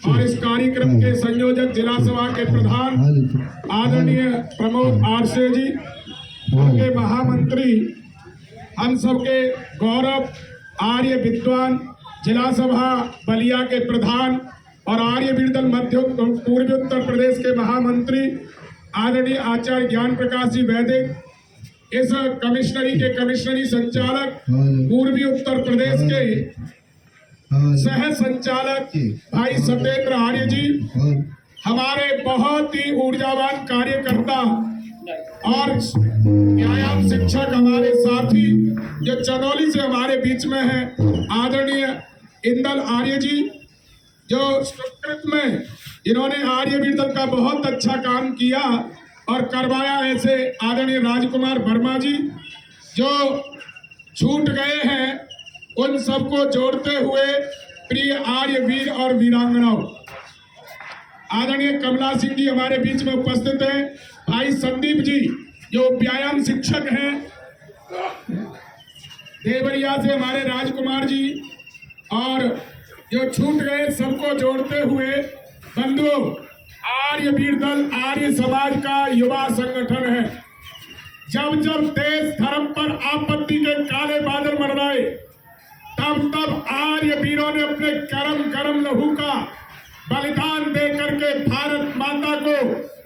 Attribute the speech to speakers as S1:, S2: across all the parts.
S1: और इस कार्यक्रम के संयोजक जिला सभा के प्रधान आदरणीय प्रमोद आरसे जी, उनके महामंत्री, हम सबके गौरव आर्य विद्वान जिला सभा बलिया के प्रधान और आर्य वीर मध्य पूर्वी उत्तर प्रदेश के महामंत्री आदरणीय आचार्य ज्ञान प्रकाश जी वैदिक, इस कमिश्नरी के कमिश्नरी संचालक पूर्वी उत्तर प्रदेश के सह संचालक भाई सत्येंद्र आर्य जी, हमारे बहुत ही ऊर्जावान कार्यकर्ता और व्यायाम शिक्षक हमारे साथी जो चंदौली से हमारे बीच में है, आदरणीय इंदल आर्य जी, जो संस्कृत में इन्होंने आर्य वीर दल का बहुत अच्छा काम किया और करवाया, ऐसे आदरणीय राजकुमार वर्मा जी जो छूट गए हैं, उन सबको जोड़ते हुए प्रिय आर्य वीर और वीरांगनाओं, आदरणीय कमला सिंह जी हमारे बीच में उपस्थित हैं, भाई संदीप जी जो व्यायाम शिक्षक हैं, देवरिया से हमारे राजकुमार जी, और जो छूट गए सबको जोड़ते हुए बंधुओं, आर्य वीर दल आर्य समाज का युवा संगठन है। जब जब देश धर्म पर आपत्ति के काले बादल मंडराए, तब तब आर्य वीरों ने अपने कर्म लहू का बलिदान दे करके भारत माता को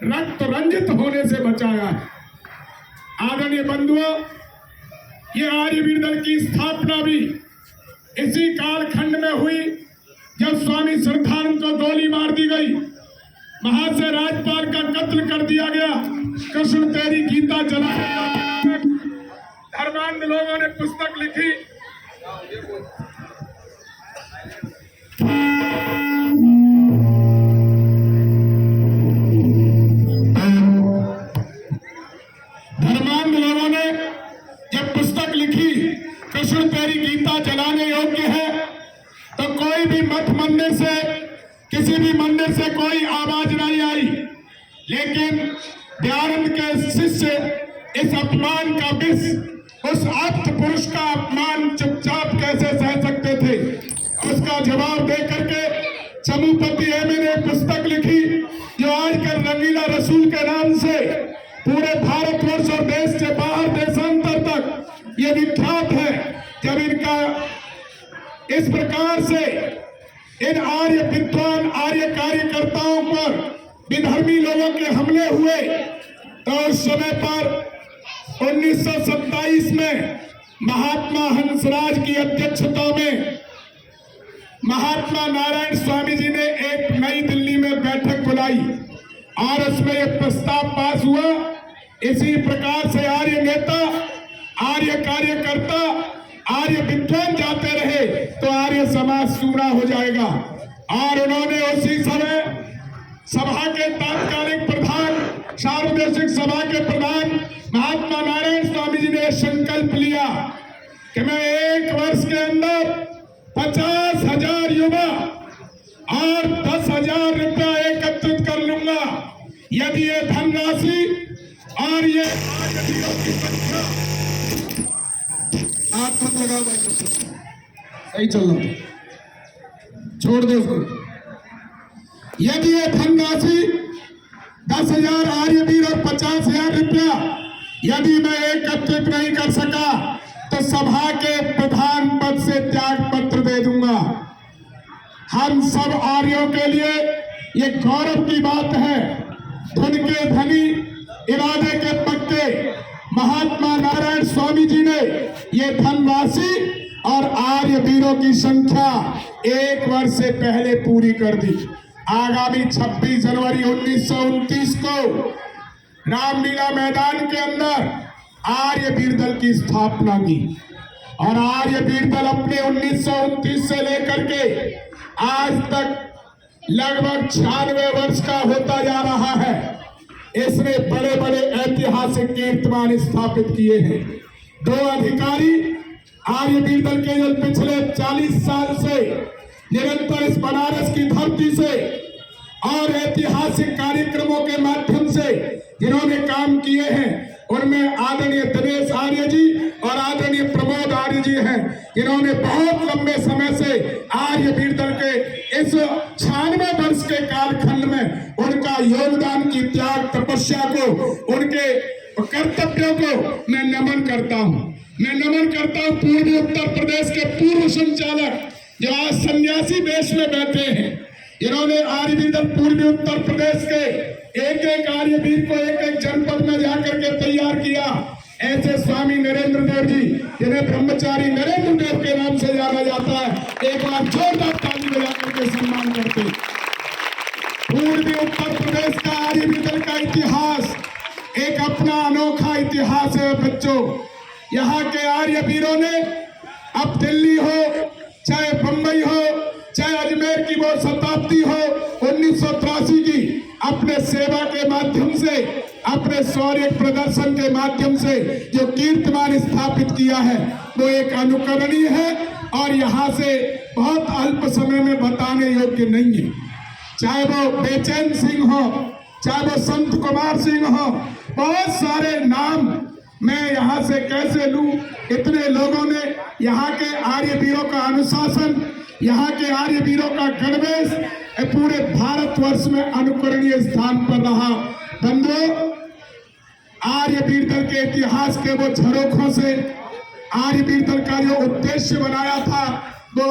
S1: रक्त रंजित होने से बचाया है। आदरणीय बंधुओं, ये आर्य वीर दल की स्थापना भी इसी कालखंड में हुई जब स्वामी श्रद्धानंद को गोली मार दी गई, महाशय राज्यपाल का कत्ल कर दिया गया, कृष्ण तेरी गीता जला दिया। धर्मांध लोगों ने पुस्तक लिखी, धर्मांध लोगों ने जब पुस्तक लिखी कृष्ण तेरी गीता जलाने योग्य है, तो कोई भी मठ मंदिर से, किसी भी मंदिर से कोई आवाज नहीं आई, लेकिन दयानंद के शिष्य इस अपमान का विष, उस आप्त पुरुष का अपमान चुपचाप कैसे सह सकते थे, उसका जवाब दे करके चमुपति एमए ने पुस्तक लिखी जो आजकल रंगीला रसूल के नाम से पूरे भारतवर्ष और देश से बाहर देशांतर तक ये विख्यात है। जब इनका इस प्रकार से इन आर्य विद्वान आर्य कार्यकर्ताओं पर विधर्मी लोगों के हमले हुए, तो उस समय पर 1927 में महात्मा हंसराज की अध्यक्षता में महात्मा नारायण स्वामी जी ने एक नई दिल्ली में बैठक बुलाई और उसमें यह प्रस्ताव पास हुआ, इसी प्रकार से आर्य नेता, आर्य कार्यकर्ता, आर्य विद्वान जाते रहे तो आर्य समाज सूना हो जाएगा। और उन्होंने उसी समय सभा के तात्कालिक प्रधान, सार्वदेशिक सभा के प्रधान महात्मा नारायण स्वामी जी ने संकल्प लिया कि मैं 1 वर्ष के अंदर 50,000 युवा और 10,000 रुपया एकत्रित कर लूंगा, यदि ये धनराशि और ये की संख्या आप मत लगाओ, सही चल रहा, छोड़ दो उसको। यदि ये धनराशि 10,000 आर्यवीर और 50,000 रुपया यदि मैं एकत्रित नहीं कर सका, तो सभा के प्रधान पद से त्याग पत्र दे दूंगा। हम सब आर्यों के लिए ये गौरव की बात है, धन के धनी, इरादे के पक्के महात्मा नारायण स्वामी जी ने ये धनराशि और आर्य वीरों की संख्या 1 वर्ष से पहले पूरी कर दी। आगामी 26 जनवरी 1929 को रामलीला मैदान के अंदर आर्य वीर दल की स्थापना की और आर्य वीर दल अपने 1929 से लेकर के आज तक लगभग 96 वर्ष का होता जा रहा है। इसने बड़े बड़े ऐतिहासिक कीर्तिमान स्थापित किए हैं। 2 अधिकारी आर्य वीर दल के जो पिछले 40 साल से निरंतर इस बनारस की धरती से और ऐतिहासिक कार्यक्रमों के माध्यम से जिन्होंने काम किए हैं, उनमें आदरणीय दिनेश आर्य जी और आदरणीय प्रमोद आर्य जी हैं, जिन्होंने बहुत लंबे समय से आर्य वीर दल के इस 96 वर्ष योगदान की त्याग तपस्या को, उनके कर्तव्यों को मैं नमन करता हूं। मैं नमन करता हूं पूर्वी उत्तर प्रदेश के पूर्व संचालक जो आज सन्यासी वेश में बैठे हैं। इन्होंने आर्यवीर दल पूर्वी उत्तर प्रदेश के एक एक आर्यवीर को एक एक जनपद में जाकर के तैयार किया। ऐसे स्वामी नरेंद्र देव जी, जिन्हें ब्रह्मचारी नरेंद्र देव के नाम से जाना जाता है, एक बार जोरदार ताली बजाकर के सम्मान करते। पूर्वी उत्तर प्रदेश का आर्यवीर दल का इतिहास एक अपना अनोखा इतिहास है बच्चों। यहाँ के आर्यवीरों ने, अब दिल्ली हो चाहे बंबई हो चाहे अजमेर की वो शताब्दी हो 1983 की, अपने सेवा के माध्यम से, अपने शौर्य प्रदर्शन के माध्यम से जो कीर्तिमान स्थापित किया है वो एक अनुकरणीय है और यहाँ से बहुत अल्प समय में बताने योग्य नहीं है। चाहे वो बेचैन सिंह हो, चाहे वो संत कुमार सिंह हो, बहुत सारे नाम मैं यहाँ से कैसे लूं। इतने लोगों ने यहाँ के आर्यवीरों का अनुशासन, यहाँ के आर्यवीरों का गणवेश पूरे भारतवर्ष में अनुकरणीय स्थान पर रहा। बंधुओं, आर्यवीर दल के इतिहास के वो झरोखों से आर्यवीर दल का जो उद्देश्य बनाया था वो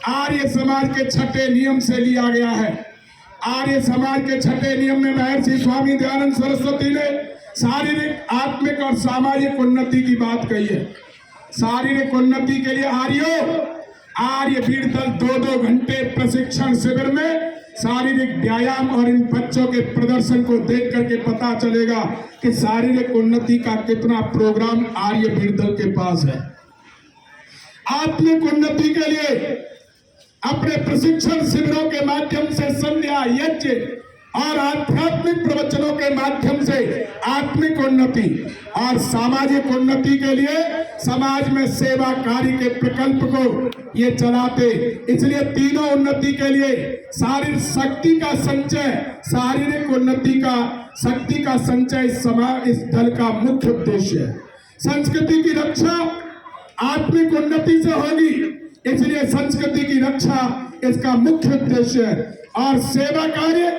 S1: आर्य समाज के छठे नियम से लिया गया है। आर्य समाज के छठे नियम में महर्षि स्वामी दयानंद सरस्वती ने शारीरिक, आत्मिक और सामाजिक उन्नति की बात कही है। शारीरिक उन्नति के लिए आर्यवीर दल 2-2 घंटे प्रशिक्षण शिविर में शारीरिक व्यायाम, और इन बच्चों के प्रदर्शन को देख करके पता चलेगा कि शारीरिक उन्नति का कितना प्रोग्राम आर्यवीर दल के पास है। आत्मिक उन्नति के लिए अपने प्रशिक्षण शिविरों के माध्यम से संध्या यज्ञ और आध्यात्मिक प्रवचनों के माध्यम से आत्मिक उन्नति, और सामाजिक उन्नति के लिए समाज में सेवा कार्य के प्रकल्प को ये चलाते। इसलिए तीनों उन्नति के लिए शारीरिक शक्ति का संचय, शारीरिक उन्नति का शक्ति का संचय इस दल का मुख्य उद्देश्य है। संस्कृति की रक्षा आत्मिक उन्नति से होगी, इसलिए संस्कृति की रक्षा इसका मुख्य उद्देश्य है। और सेवा कार्य,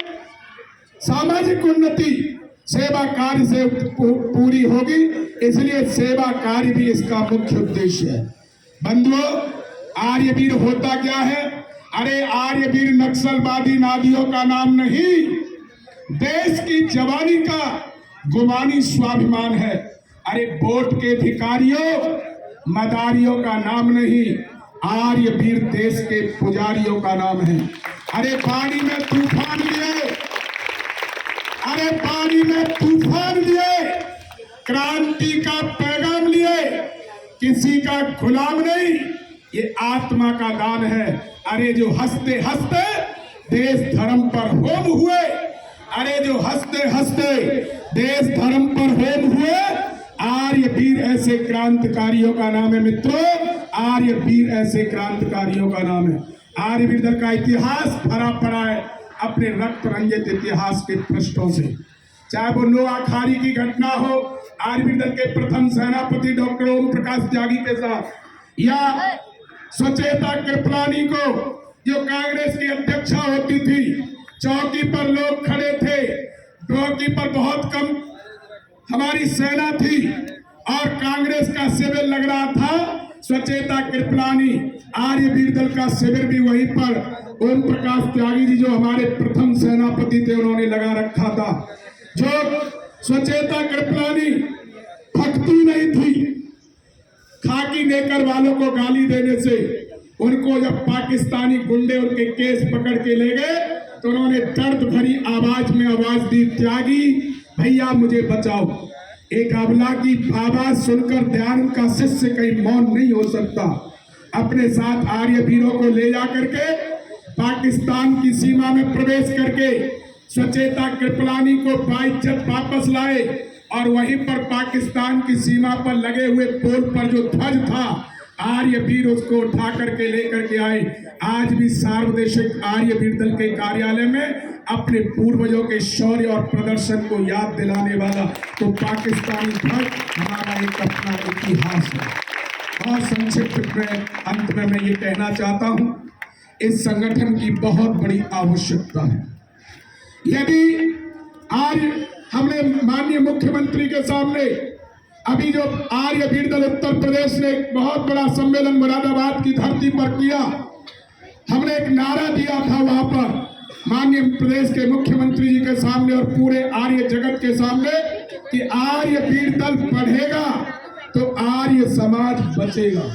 S1: सामाजिक उन्नति सेवा कार्य से पूरी होगी, इसलिए सेवा कार्य भी इसका मुख्य उद्देश्य है। बंधुओं, आर्यवीर होता क्या है? अरे आर्यवीर नक्सलवादी नादियों का नाम नहीं, देश की जवानी का गुमानी स्वाभिमान है। अरे वोट के भिखारियों, मदारियों का नाम नहीं, आर्यवीर देश के पुजारियों का नाम है। अरे पानी में तूफान लिए, अरे पानी में तूफान लिए, क्रांति का पैगाम लिए, किसी का गुलाम नहीं, ये आत्मा का दान है। अरे जो हंसते हंसते देश धर्म पर होम हुए, अरे जो हंसते हंसते देश धर्म पर होम हुए, आर्यवीर ऐसे क्रांतिकारियों का नाम है मित्रों, आर्यवीर ऐसे क्रांतिकारियों का नाम है। आर्यवीर दल का इतिहास भरा पड़ा है अपने रक्त रंजित इतिहास के पृष्ठों से। चाहे वो नोआखाली की घटना हो आर्यवीर दल के प्रथम सेनापति डॉक्टर ओम प्रकाश त्यागी के साथ, या सुचेता कृपलानी को जो कांग्रेस की अध्यक्षा होती थी, चौकी पर लोग खड़े थे, चौकी पर बहुत कम हमारी सेना थी और कांग्रेस का शिविर लग रहा था। सुचेता कृपलानी, आर्यवीर दल का शिविर भी वहीं पर ओम प्रकाश त्यागी जी जो हमारे प्रथम सेनापति थे उन्होंने लगा रखा था। जो सुचेता कृपलानी भक्ति नहीं थी, खाकी नेकर वालों को गाली देने से, उनको जब पाकिस्तानी गुंडे उनके केस पकड़ के ले गए तो उन्होंने दर्द भरी आवाज में आवाज दी, त्यागी भैया मुझे बचाओ। एक अबला की आवाज सुनकर दयानंद का शिष्य कहीं मौन नहीं हो सकता। अपने साथ आर्यवीरों को ले जा करके पाकिस्तान की सीमा में प्रवेश करके सुचेता कृपलानी को बाइज्जत वापस लाए और वहीं पर पाकिस्तान की सीमा पर लगे हुए पोल पर जो ध्वज था, आर्यवीर उसको उठा करके लेकर के आए। आज भी सार्वदेशिक आर्यवीर दल के कार्यालय में अपने पूर्वजों के शौर्य और प्रदर्शन को याद दिलाने वाला तो पाकिस्तानी ध्वज हमारा एक अपना इतिहास है। और संक्षिप्त में अंत में मैं ये कहना चाहता हूँ, इस संगठन की बहुत बड़ी आवश्यकता है। यदि आज हमने माननीय मुख्यमंत्री के सामने अभी जो आर्य बीरदल उत्तर प्रदेश ने एक बहुत बड़ा सम्मेलन मुरादाबाद की धरती पर किया, हमने एक नारा दिया था वहां पर माननीय प्रदेश के मुख्यमंत्री जी के सामने और पूरे आर्य जगत के सामने कि आर्य बीरदल बढ़ेगा तो आर्य समाज बचेगा।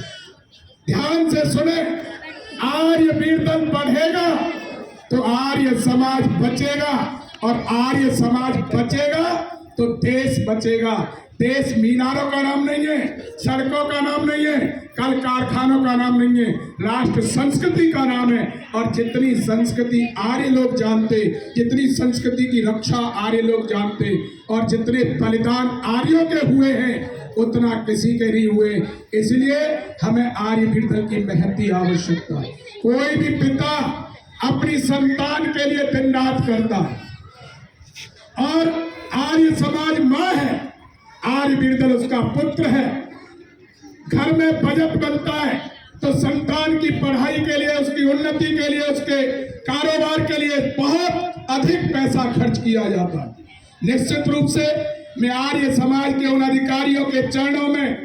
S1: ध्यान से सुने, आर्य बीरदल बढ़ेगा तो आर्य समाज बचेगा और आर्य समाज बचेगा तो देश बचेगा। देश मीनारों का नाम नहीं है, सड़कों का नाम नहीं है, कल कारखानों का नाम नहीं है, राष्ट्र संस्कृति का नाम है। और जितनी संस्कृति आर्य लोग जानते, जितनी संस्कृति की रक्षा आर्य लोग जानते और जितने बलिदान आर्यों के हुए हैं उतना किसी के नहीं हुए। इसलिए हमें आर्य बीरदल की महती आवश्यकता है। कोई भी पिता अपनी संतान के लिए दिन रात करता है और आर्य समाज माँ है, आर्य बीरदल उसका पुत्र है। घर में बजट बनता है तो संतान की पढ़ाई के लिए, उसकी उन्नति के लिए, उसके कारोबार के लिए बहुत अधिक पैसा खर्च किया जाता है। निश्चित रूप से मैं आर्य समाज के उन अधिकारियों के चरणों में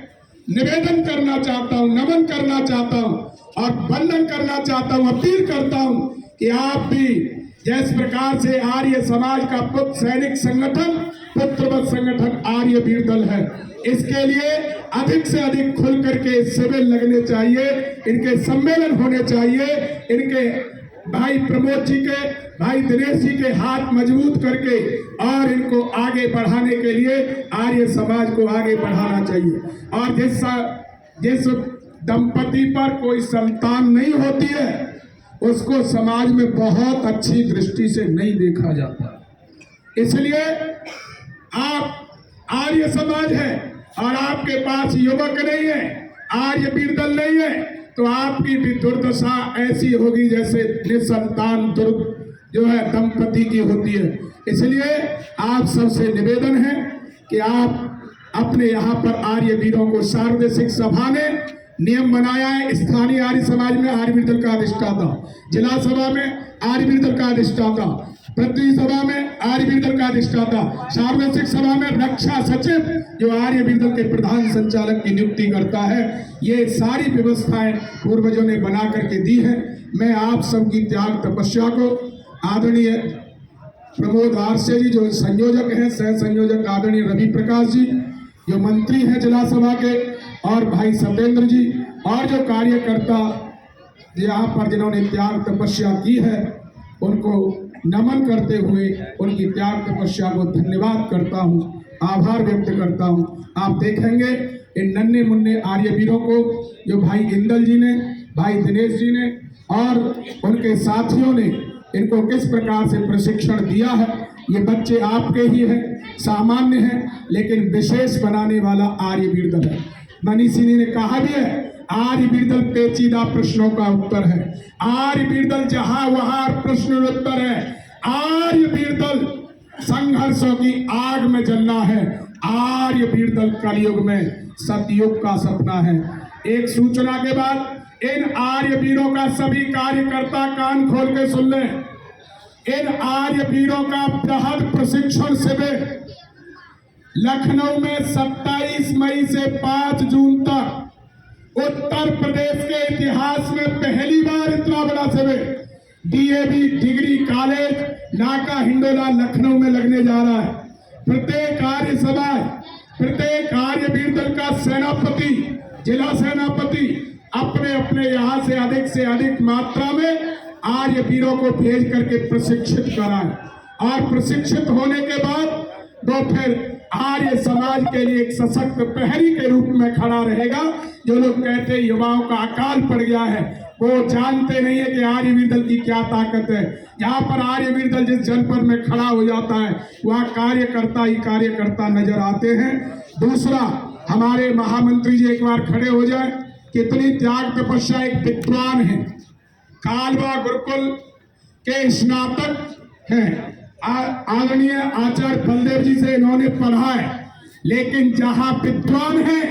S1: निवेदन करना चाहता हूं, नमन करना चाहता हूं और वंदन करना चाहता हूं, अपील करता हूं कि आप भी जिस प्रकार से आर्य समाज का पुत्र सैनिक संगठन, पुत्रवत संगठन आर्य बीरदल है, इसके लिए अधिक से अधिक खुल करके शिविर लगने चाहिए, इनके सम्मेलन होने चाहिए, इनके भाई प्रमोद जी के, भाई दिनेश जी के हाथ मजबूत करके और इनको आगे बढ़ाने के लिए आर्य समाज को आगे बढ़ाना चाहिए। और जिस दंपति पर कोई संतान नहीं होती है उसको समाज में बहुत अच्छी दृष्टि से नहीं देखा जाता। इसलिए आप आर्य समाज है और आपके पास युवक नहीं है, आर्य बीरदल नहीं है, तो आपकी भी दुर्दशा ऐसी होगी जैसे निसंतान जो है दंपति की होती है। इसलिए आप सबसे निवेदन है कि आप अपने यहाँ पर आर्य वीरों को सार्वदेशिक सभा ने नियम बनाया है। स्थानीय आर्य समाज में आर्य बीरदल का अधिष्ठाता, जिला सभा में आर्य बीरदल का अधिष्ठाता, प्रतिनिधि सभा में आर्य बीरदल का अधिष्ठाता, सार्वजनिक सभा में रक्षा सचिव जो आर्य बीरदल के प्रधान संचालक की नियुक्ति करता है। ये सारी व्यवस्थाएं पूर्वजों ने बना करके दी है। मैं आप सबकी त्याग तपस्या को आदरणीय प्रमोद आरसे जी जो संयोजक हैं, सह संयोजक आदरणीय रवि प्रकाश जी जो मंत्री हैं जिला सभा के, और भाई सत्येंद्र जी और जो कार्यकर्ता यहाँ पर जिन्होंने त्याग तपस्या की है उनको नमन करते हुए उनकी त्याग तपस्या को धन्यवाद करता हूँ, आभार व्यक्त करता हूँ। आप देखेंगे इन नन्हे मुन्ने आर्य वीरों को जो भाई इंदल जी ने, भाई दिनेश जी ने और उनके साथियों ने इनको किस प्रकार से प्रशिक्षण दिया है। ये बच्चे आपके ही हैं, सामान्य हैं, लेकिन विशेष बनाने वाला आर्य बीरदल है। मनीषी ने कहा भी है आर्य बीरदल पेचीदा प्रश्नों का उत्तर है, आर्य बीरदल जहां वहां प्रश्न उत्तर है, आर्य बीरदल संघर्षों की आग में जलना है, आर्य बीरदल कलयुग में सतयुग का सपना है। एक सूचना के बाद इन आर्य वीरों का सभी कार्यकर्ता कान खोल के सुन लें। इन आर्य वीरों का बृहद प्रशिक्षण शिविर लखनऊ में 27 मई से 5 जून तक उत्तर प्रदेश के इतिहास में पहली बार इतना बड़ा शिविर डीएवी डिग्री कॉलेज नाका हिंडोला लखनऊ में लगने जा रहा है। प्रत्येक आर्य समाज, प्रत्येक आर्य बीरदल का सेनापति, जिला सेनापति अपने अपने यहाँ से अधिक मात्रा में आर्य वीरों को भेज करके प्रशिक्षित कराएं और प्रशिक्षित होने के बाद वो फिर आर्य समाज के लिए एक सशक्त प्रहरी के रूप में खड़ा रहेगा। जो लोग कहते हैं युवाओं का अकाल पड़ गया है, वो जानते नहीं है कि आर्य बीरदल की क्या ताकत है। यहाँ पर आर्य बीरदल जिस जनपद में खड़ा हो जाता है वहाँ कार्यकर्ता ही कार्यकर्ता नजर आते हैं। दूसरा, हमारे महामंत्री जी एक बार खड़े हो जाए, कितनी त्याग तपस्या, एक विद्वान है, कालवा गुरुकुल के स्नातक हैं, आदरणीय आचार्य बलदेव जी से इन्होंने पढ़ा है, लेकिन जहां विद्वान है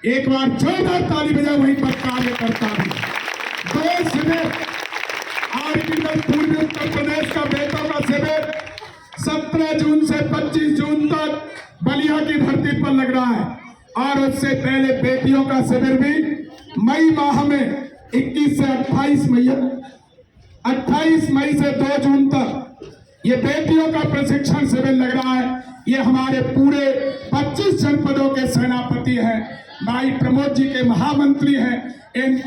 S1: एक बार जोरदार ताली बजाओ, वहीं पर कार्य करता है। 2 शिविर आर्य बीरदल पूर्वी उत्तर प्रदेश का बेटों का शिविर 17 जून से 25 जून तक बलिया की धरती पर लग रहा है। और उससे पहले बेटियों का शिविर भी मई माह में 21 से 28 मई से 2 जून तक ये बेटियों का प्रशिक्षण शिविर लग रहा है। ये हमारे पूरे 25 जनपदों के सेनापति हैं, भाई प्रमोद जी के महामंत्री हैं। इन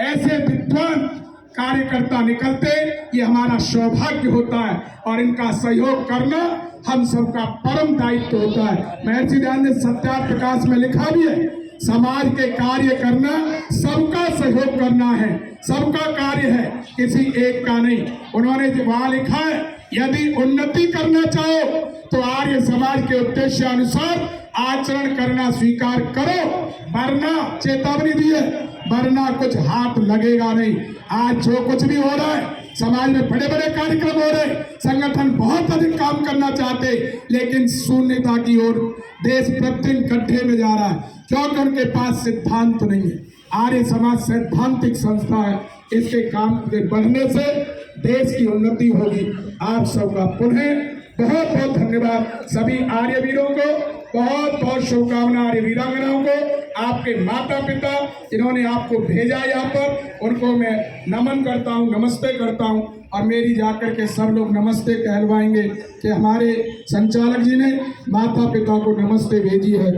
S1: ऐसे विद्वान कार्यकर्ता निकलते, ये हमारा सौभाग्य होता है और इनका सहयोग करना हम सबका परम दायित्व होता है। महर्षि दयानंद ने सत्यार्थ प्रकाश में लिखा भी है, समाज के कार्य करना सबका सहयोग करना है, सबका कार्य है, किसी एक का नहीं। उन्होंने वहां लिखा है, यदि उन्नति करना चाहो तो आर्य समाज के उद्देश्य अनुसार आचरण करना स्वीकार करो, वरना चेतावनी दी है, वरना कुछ हाथ लगेगा नहीं। आज जो कुछ भी हो रहा है, समाज में बड़े बड़े कार्यक्रम हो रहे, संगठन बहुत अधिक काम करना चाहते, लेकिन शून्यता की ओर देश प्रतिदिन गड्ढे में जा रहा है, क्योंकि उनके पास सिद्धांत नहीं है। आर्य समाज सैद्धांतिक संस्था है, इसके काम के बढ़ने से देश की उन्नति होगी। आप सबका पुनः बहुत बहुत धन्यवाद। सभी आर्य वीरों को बहुत बहुत शुभकामना। आर्य वीरांगनाओं को, आपके माता पिता जिन्होंने आपको भेजा यहाँ पर, उनको मैं नमन करता हूँ, नमस्ते करता हूँ। और मेरी जाकर के सब लोग नमस्ते कहलवाएंगे कि हमारे संचालक जी ने माता पिता को नमस्ते भेजी है।